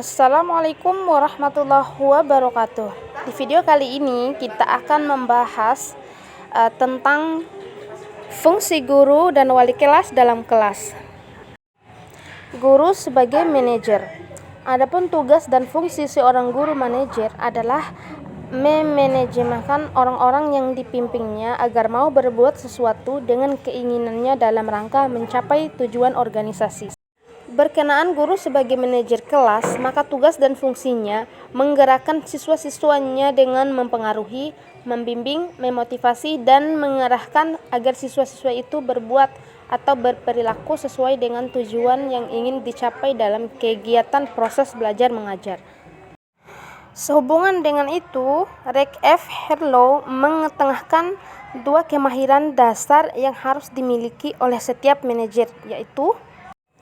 Assalamualaikum warahmatullahi wabarakatuh. Di video kali ini kita akan membahas tentang fungsi guru dan wali kelas dalam kelas. Guru sebagai manajer. Adapun tugas dan fungsi seorang guru manajer adalah memanajemen orang-orang yang dipimpinnya agar mau berbuat sesuatu dengan keinginannya dalam rangka mencapai tujuan organisasi. Berkenaan guru sebagai manajer kelas, maka tugas dan fungsinya menggerakkan siswa-siswanya dengan mempengaruhi, membimbing, memotivasi, dan mengarahkan agar siswa-siswa itu berbuat atau berperilaku sesuai dengan tujuan yang ingin dicapai dalam kegiatan proses belajar mengajar. Sehubungan dengan itu, Rick F. Harlow mengetengahkan dua kemahiran dasar yang harus dimiliki oleh setiap manajer, yaitu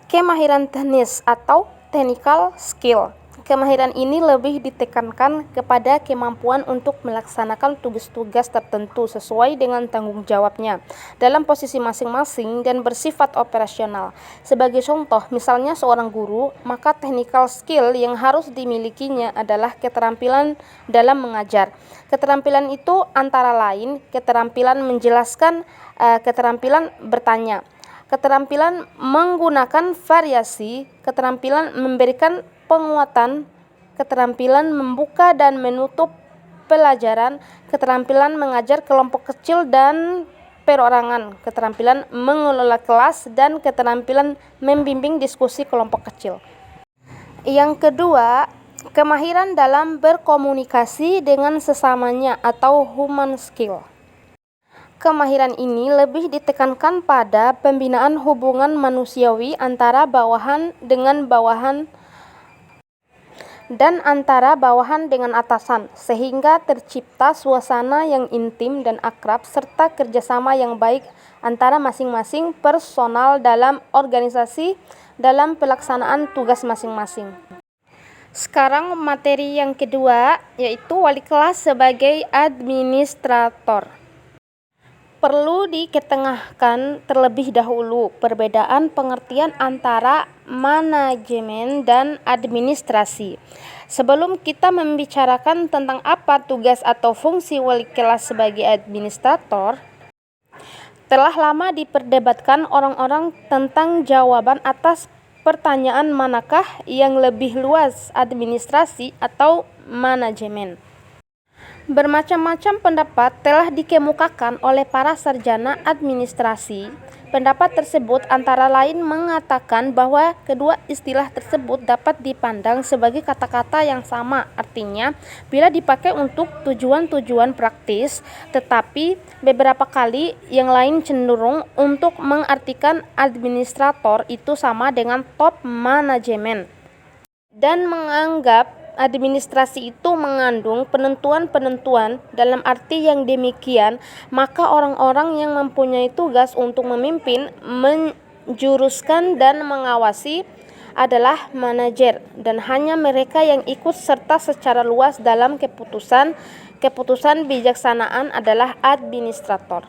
kemahiran teknis atau technical skill. Kemahiran ini lebih ditekankan kepada kemampuan untuk melaksanakan tugas-tugas tertentu sesuai dengan tanggung jawabnya dalam posisi masing-masing dan bersifat operasional. Sebagai contoh, misalnya seorang guru, maka technical skill yang harus dimilikinya adalah keterampilan dalam mengajar. Keterampilan itu antara lain keterampilan menjelaskan, keterampilan bertanya, keterampilan menggunakan variasi, keterampilan memberikan penguatan, keterampilan membuka dan menutup pelajaran, keterampilan mengajar kelompok kecil dan perorangan, keterampilan mengelola kelas, dan keterampilan membimbing diskusi kelompok kecil. Yang kedua, kemahiran dalam berkomunikasi dengan sesamanya atau human skill. Kemahiran ini lebih ditekankan pada pembinaan hubungan manusiawi antara bawahan dengan bawahan dan antara bawahan dengan atasan, sehingga tercipta suasana yang intim dan akrab serta kerjasama yang baik antara masing-masing personal dalam organisasi dalam pelaksanaan tugas masing-masing. Sekarang materi yang kedua, yaitu wali kelas sebagai administrator. Perlu diketengahkan terlebih dahulu perbedaan pengertian antara manajemen dan administrasi. Sebelum kita membicarakan tentang apa tugas atau fungsi wali kelas sebagai administrator, telah lama diperdebatkan orang-orang tentang jawaban atas pertanyaan manakah yang lebih luas, administrasi atau manajemen. Bermacam-macam pendapat telah dikemukakan oleh para sarjana administrasi. Pendapat tersebut antara lain mengatakan bahwa kedua istilah tersebut dapat dipandang sebagai kata-kata yang sama, artinya bila dipakai untuk tujuan-tujuan praktis, tetapi beberapa kali yang lain cenderung untuk mengartikan administrator itu sama dengan top manajemen dan menganggap administrasi itu mengandung penentuan-penentuan. Dalam arti yang demikian, maka orang-orang yang mempunyai tugas untuk memimpin, menjuruskan, dan mengawasi adalah manajer, dan hanya mereka yang ikut serta secara luas dalam keputusan bijaksanaan adalah administrator.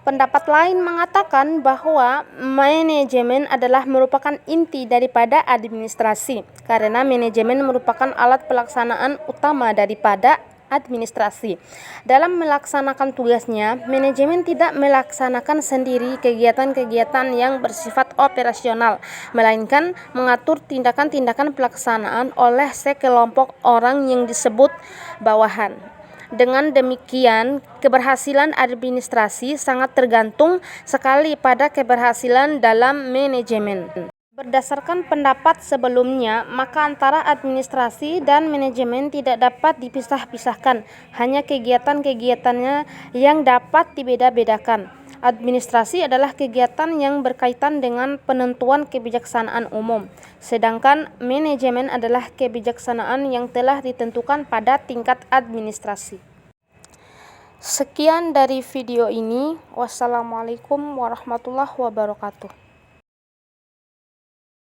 Pendapat lain mengatakan bahwa manajemen adalah merupakan inti daripada administrasi, karena manajemen merupakan alat pelaksanaan utama daripada administrasi. Dalam melaksanakan tugasnya, manajemen tidak melaksanakan sendiri kegiatan-kegiatan yang bersifat operasional, melainkan mengatur tindakan-tindakan pelaksanaan oleh sekelompok orang yang disebut bawahan. Dengan demikian, keberhasilan administrasi sangat tergantung sekali pada keberhasilan dalam manajemen. Berdasarkan pendapat sebelumnya, maka antara administrasi dan manajemen tidak dapat dipisah-pisahkan, hanya kegiatan-kegiatannya yang dapat dibeda-bedakan. Administrasi adalah kegiatan yang berkaitan dengan penentuan kebijaksanaan umum, sedangkan manajemen adalah kebijaksanaan yang telah ditentukan pada tingkat administrasi. Sekian dari video ini. Wassalamualaikum warahmatullahi wabarakatuh.